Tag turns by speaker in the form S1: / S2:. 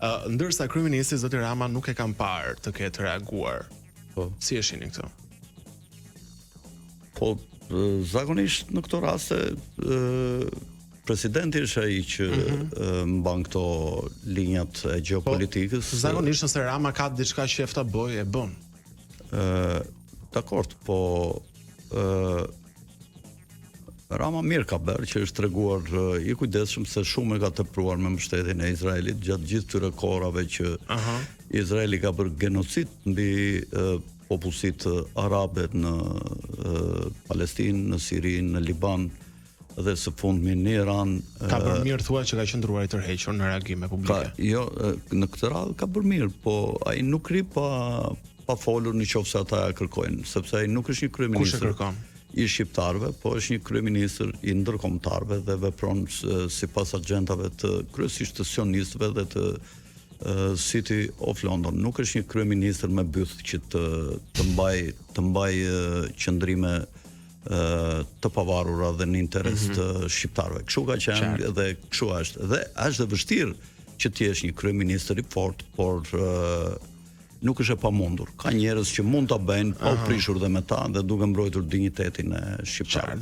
S1: Ndërsa kryeministri zoti Rama nuk e kam parë të ketë reaguar.
S2: Po.
S1: Si e shihni këtë?
S2: Po, zakonisht në këto raste presidenti është ai që mban këto linjat e gjeopolitikës.
S1: Zakonisht nëse Rama ka diçka që ta bëj, e bën.
S2: Dakord, po Rama mirë ka bërë që është treguar i kujdesshëm se shumë e ka tepruar me mbështetjen e Izraelit gjatë gjithë këtyre kohërave që Izraeli ka bërë genocid mbi popullsitë arabe në Palestinë, në Siri, në Liban dhe së fundmi në Iran.
S1: Ka bërë mirë thua që ka qëndruar i tërhequr në reagime publike.
S2: Në këtë radhë ka bërë mirë, po ai nuk ri pa folur nëse ata ja kërkojnë, sepse ai nuk është një kryeminist.
S1: Kush e kërkon?
S2: I shqiptarëve, po është një kryeministër i ndërkombëtarëve dhe vepron sipas agjendave të kryesisht të sionistëve dhe të City of London. Nuk është një kryeministër me byth që të mbaj qëndrime të pavarura dhe në interes të shqiptarëve. Kështu ka qenë dhe kështu është. Dhe është e vështirë që të jesh një kryeministër i fortë, por nuk është e pamundur. Ka njerëz që mund ta bëjnë pa u prishur dhe me ta dhe duke mbrojtur dinjitetin e shqiptarëve.